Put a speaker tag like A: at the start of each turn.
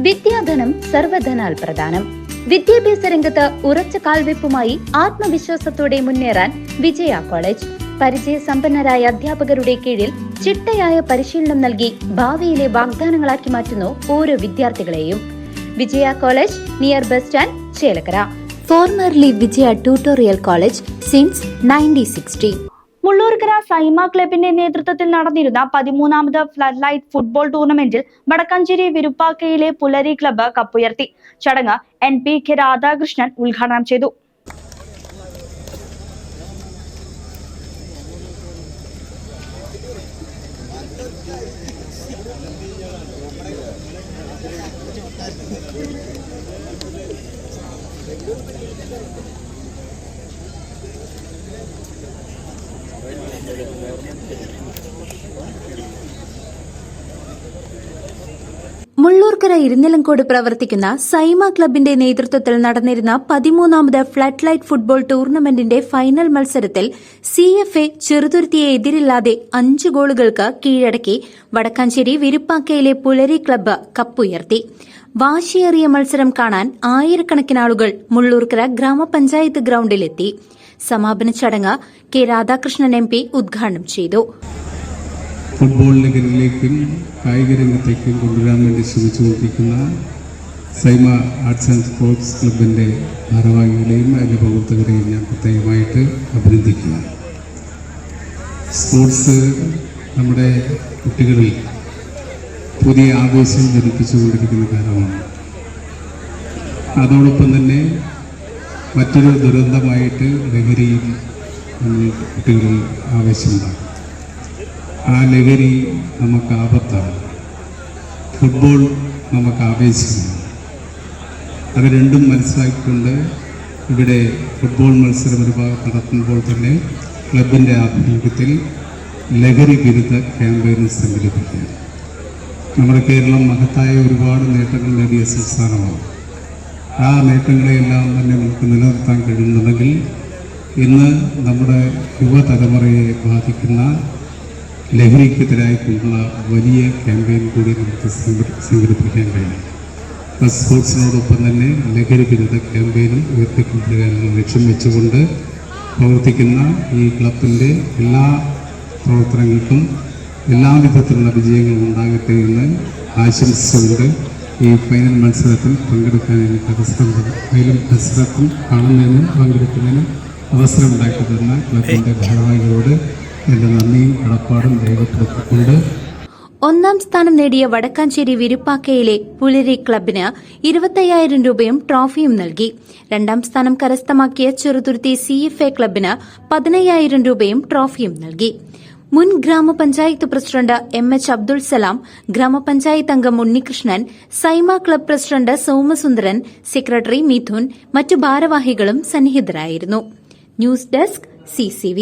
A: വിദ്യാധനം സർവധനാൽ പ്രധാനം. വിദ്യാഭ്യാസ രംഗത്ത് ഉറച്ച കാൽവെപ്പുമായി ആത്മവിശ്വാസത്തോടെ മുന്നേറാൻ വിജയ കോളേജ്. പരിചയസമ്പന്നരായ അധ്യാപകരുടെ കീഴിൽ ചിട്ടയായ പരിശീലനം നൽകി ഭാവിയിലെ വാഗ്ദാനങ്ങളാക്കി മാറ്റുന്നു ഓരോ വിദ്യാർത്ഥികളെയും. Vijaya college near bus stand, Chelakkara. Formerly Vijaya tutorial college since 1960.
B: Mullurkara Saima ക്ലബിന്റെ നേതൃത്വത്തിൽ നടന്നിരുന്ന 13ാമത് ഫ്ലഡ് ലൈറ്റ് ഫുട്ബോൾ ടൂർണമെന്റിൽ വടക്കാഞ്ചേരി വിരുപ്പാക്കയിലെ പുലരി ക്ലബ്ബ് കപ്പുയർത്തി. ചടങ്ങ് NPK രാധാകൃഷ്ണൻ ഉദ്ഘാടനം ചെയ്തു.
A: മുള്ളൂർക്കര ഇരുന്നിലങ്കോട് പ്രവർത്തിക്കുന്ന സൈമ ക്ലബിന്റെ നേതൃത്വത്തിൽ നടന്നിരുന്ന 13ാമത് ഫ്ലഡ് ലൈറ്റ് ഫുട്ബോൾ ടൂർണമെന്റിന്റെ ഫൈനൽ മത്സരത്തിൽ CFA ചെറുതുരുത്തിയെ എതിരില്ലാതെ 5 ഗോളുകൾക്ക് കീഴടക്കി വടക്കാഞ്ചേരി വിരുപ്പാക്കയിലെ പുലരി ക്ലബ്ബ് കപ്പുയർത്തി. വാശിയേറിയ മത്സരം കാണാൻ ആയിരക്കണക്കിന് ആളുകൾ മുള്ളൂർക്കര ഗ്രാമപഞ്ചായത്ത് ഗ്രൌണ്ടിലെത്തി. സമാപന ചടങ്ങ് K രാധാകൃഷ്ണൻ MP ഉദ്ഘാടനം ചെയ്തു.
C: ഫുട്ബോൾ നഗരിലേക്കും കായിക രംഗത്തേക്കും കൊണ്ടുവരാൻ വേണ്ടി ശ്രമിച്ചുകൊണ്ടിരിക്കുന്ന സൈമ ആർട്സ് ആൻഡ് സ്പോർട്സ് ക്ലബിൻ്റെ ഭാരവാഹികളെയും അതിൻ്റെ പ്രവർത്തകരെയും ഞാൻ പ്രത്യേകമായിട്ട് അഭിനന്ദിക്കുന്നു. സ്പോർട്സ് നമ്മുടെ കുട്ടികളിൽ പുതിയ ആവേശം ജനിപ്പിച്ചുകൊണ്ടിരിക്കുന്ന കാലമാണ്. അതോടൊപ്പം തന്നെ മറ്റൊരു ദുരന്തമായിട്ട് ലഹരിയും കുട്ടികളിൽ ആവേശമുണ്ടാകും. ആ ലഹരി നമുക്ക് ആപത്താണ്, ഫുട്ബോൾ നമുക്ക് ആവേശമാണ്. അത് രണ്ടും മനസ്സിലാക്കിക്കൊണ്ട് ഇവിടെ ഫുട്ബോൾ മത്സരം ഒരു ഭാഗത്ത് നടത്തുമ്പോൾ തന്നെ ക്ലബിൻ്റെ ആഭിമുഖ്യത്തിൽ ലഹരി വിരുദ്ധ ക്യാമ്പയിൻ സംഘടിപ്പിക്കുക. നമ്മുടെ കേരളം മഹത്തായ ഒരുപാട് നേട്ടങ്ങൾ നേടിയ സംസ്ഥാനമാണ്. ആ നേട്ടങ്ങളെയെല്ലാം തന്നെ നമുക്ക് നിലനിർത്താൻ കഴിയുന്നുണ്ടെങ്കിൽ ഇന്ന് നമ്മുടെ യുവതലമുറയെ ബാധിക്കുന്ന ലഹരിക്കെതിരായിട്ടുള്ള വലിയ ക്യാമ്പയിൻ കൂടി നമുക്ക് സംഘടിപ്പിക്കാൻ കഴിയും. സ്പോർട്സിനോടൊപ്പം തന്നെ ലഹരി വിരുദ്ധ ക്യാമ്പയിനും ഉയർത്തിക്കൊണ്ടുവരാനുള്ള ലക്ഷ്യം വെച്ചുകൊണ്ട് പ്രവർത്തിക്കുന്ന ഈ ക്ലബിൻ്റെ എല്ലാ പ്രവർത്തനങ്ങൾക്കും എല്ലാവിധത്തിലുള്ള വിജയങ്ങളും ഉണ്ടാകട്ടെ എന്ന് ആശംസിച്ചുകൊണ്ട് ഈ ഫൈനൽ മത്സരത്തിൽ പങ്കെടുക്കാൻ എനിക്ക് അവസരമുണ്ട്. ഫൈനൽ മത്സരത്തിൽ കാണുന്നതിനും പങ്കെടുക്കുന്നതിനും അവസരം ഉണ്ടാക്കി തന്ന ക്ലബിൻ്റെ ഭാരവാഹികളോട് എന്റെ നന്ദിയും കടപ്പാടും രേഖപ്പെടുത്തിക്കൊണ്ട്
A: 1ാം സ്ഥാനം നേടിയ വടക്കാഞ്ചേരി വിരുപ്പാക്കയിലെ പുലരി ക്ലബിന് 25,000 രൂപയും ട്രോഫിയും നൽകി. 2ാം സ്ഥാനം കരസ്ഥമാക്കിയ ചെറുതുരുത്തി CFA ക്ലബിന് 15,000 രൂപയും ട്രോഫിയും നൽകി. മുൻ ഗ്രാമപഞ്ചായത്ത് പ്രസിഡന്റ് MH അബ്ദുൾ സലാം, ഗ്രാമപഞ്ചായത്ത് അംഗം Unnikrishnan, Saima club president Somasundaran, secretary Mithun, മറ്റു ഭാരവാഹികളും സന്നിഹിതരായിരുന്നു. News desk CCV.